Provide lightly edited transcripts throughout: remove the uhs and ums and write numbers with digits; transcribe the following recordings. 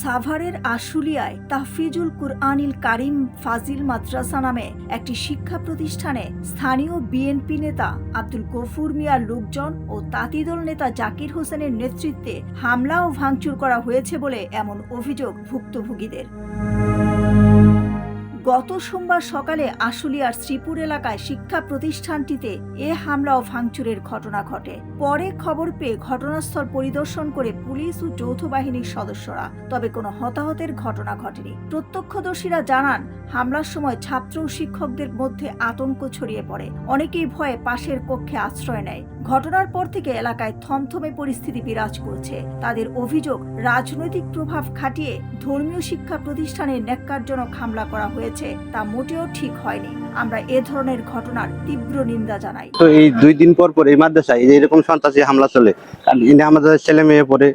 সাভারের আশুলিয়ায় তাহফিজুল কুরআনিল কারিম ফাজিল মাদ্রাসা নামে একটি শিক্ষা প্রতিষ্ঠানে স্থানীয় বিএনপি নেতা আব্দুল গফুর মিয়ার লোকজন ও তাঁতিদল নেতা জাকির হোসেনের নেতৃত্বে হামলা ও ভাঙচুর করা হয়েছে বলে এমন অভিযোগ ভুক্তভোগীদের। গত সোমবার সকালে আশুলিয়ার শ্রীপুর এলাকায় শিক্ষা প্রতিষ্ঠানটিতে এ হামলা ও ভাঙচুরের ঘটনা ঘটে। পরে খবর পেয়ে ঘটনাস্থল পরিদর্শন করে পুলিশ ও যৌথ বাহিনীর সদস্যরা, তবে কোনো হতাহতের ঘটনা ঘটেনি। প্রত্যক্ষদর্শীরা জানান, হামলার সময় ছাত্র ও শিক্ষকদের মধ্যে আতঙ্ক ছড়িয়ে পড়ে। অনেকেই ভয়ে পাশের কক্ষে আশ্রয় নেয়। ঘটনার পর থেকে এলাকায় থমথমে পরিস্থিতি বিরাজ করছে। তাদের অভিযোগ, রাজনৈতিক প্রভাব খাটিয়ে ধর্মীয় শিক্ষা প্রতিষ্ঠানে ন্যাক্কারজনক হামলা করা হয়েছে, তা মোটেও ঠিক হয়নি। আমরা এ ধরনের ঘটনার তীব্র নিন্দা জানাই। তো এই 2 দিন পর এই মাদ্রাসায় এরকম সন্ত্রাসী হামলা চলে, কারণ আমাদের ছেলে মেয়ে পড়ে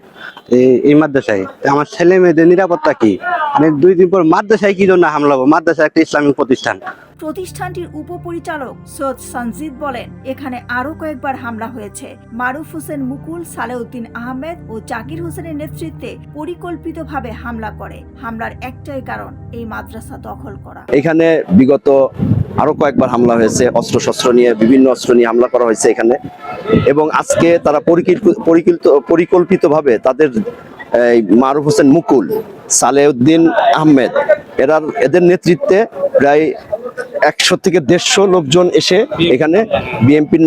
এই মাদ্রাসায়। আমার ছেলে মেয়েদের নিরাপত্তা কি? মানে 2 দিন পর মাদ্রাসায় কি জন্য হামলা হবে? মাদ্রাসা একটা ইসলামিক প্রতিষ্ঠান। প্রতিষ্ঠানটির উপপরিচালক সৈয়দ সঞ্জিদ বলেন, এখানে আরো কয়েকবার হামলা হয়েছে। মারুফ হোসেন মুকুল, সালেউদ্দিন আহমেদ ও জাকির হোসেনের নেতৃত্বে পরিকল্পিতভাবে হামলা করে। হামলার একটাই কারণ, এই মাদ্রাসা দখল করা। এখানে বিগত আরো কয়েকবার হামলা হয়েছে, অস্ত্র নিয়ে, বিভিন্ন অস্ত্র নিয়ে হামলা করা হয়েছে এখানে। এবং আজকে তারা পরিকল্পিতভাবে তাদের মারুফ হোসেন মুকুল, সালেউদ্দিন আহমেদ এদের নেতৃত্বে প্রায় 100 থেকে 150 লোকজন এসে এখানে বিএনপির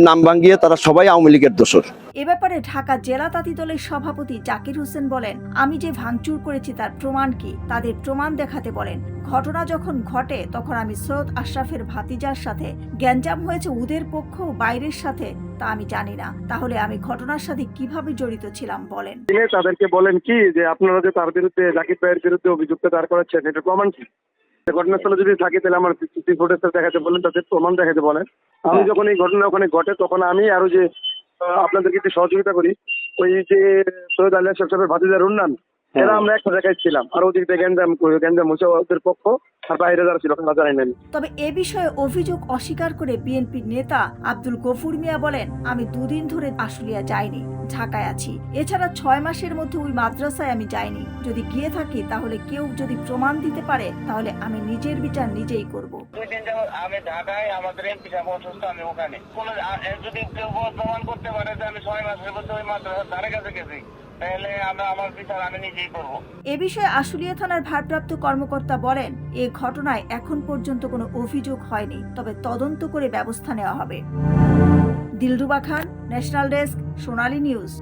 নাম ভাঙিয়ে তারা সবাই আওয়ামী লীগের দোসর। এ ব্যাপারে ঢাকা জেলা তাঁতিদলের সভাপতি জাকির হোসেন বলেন, আমি যে ভাঙচুর করেছি তার প্রমাণ কি? তাদের প্রমাণ দেখাতে বলেন। ঘটনা যখন ঘটে তখন আমি সৈয়দ আশরাফের ভাতিজার সাথে গ্যাঞ্জাম হয়েছে ওদের পক্ষ বাইরের সাথে, তা আমি জানি না। তাহলে আমি ঘটনার সাথে কিভাবে জড়িত ছিলাম বলেন। তাদেরকে বলেন কি যে আপনারা যে তার বিরুদ্ধে, জাকির ভাইয়ের বিরুদ্ধে অভিযুক্ত দাঁড় করাচ্ছেন, এটা প্রমাণ কি? ঘটনাস্থলে যদি থাকে তাহলে আমার সিসি ফুটেজ দেখাতে বলেন, তাদের প্রমাণ দেখাতে বলেন। আমি যখন এই ঘটনা ওখানে ঘটে তখন আমি আরো যে আপনাদেরকে একটু সহযোগিতা করি, ওই যে সৈয়দ আলী আশরাফের ভাতিজা রুন্নান, এরা আমরা একটা জায়গায় ছিলাম। আর ওদিক থেকে গ্যাঞ্জাম হচ্ছে ওদের পক্ষ, আর বাইরে যারা ছিল তারা জানাই নেন। তবে এ বিষয়ে অভিযোগ অস্বীকার করে বিএনপির নেতা আব্দুল গফুর মিয়া বলেন, আমি 2 দিন ধরে আশুলিয়া যাইনি, ঢাকায় আছি। এছাড়া 6 মাসের মধ্যে ওই মাদ্রাসায় আমি যাইনি। যদি গিয়ে থাকি তাহলে কেউ যদি প্রমাণ দিতে পারে তাহলে আমি নিজের বিচার নিজেই করব। 2 দিন যাবত আমি ঢাকায়, আমাদের এমপি সাহেব অসুস্থ, আমি ওখানে। যদি কেউ প্রমাণ করতে পারে যে আমি 6 মাসের মধ্যে ওই মাদ্রাসার ধারে কাছে গেছি, তাহলে আমার বিচার আমি নিজেই করব। এ বিষয়ে আশুলিয়া থানার ভারপ্রাপ্ত কর্মকর্তা বলেন, এ ঘটনায় এখন পর্যন্ত কোনো অভিযোগ হয়নি, তবে তদন্ত করে ব্যবস্থা নেওয়া হবে। দিলরুবা খান, ন্যাশনাল ডেস্ক, সোনালী নিউজ।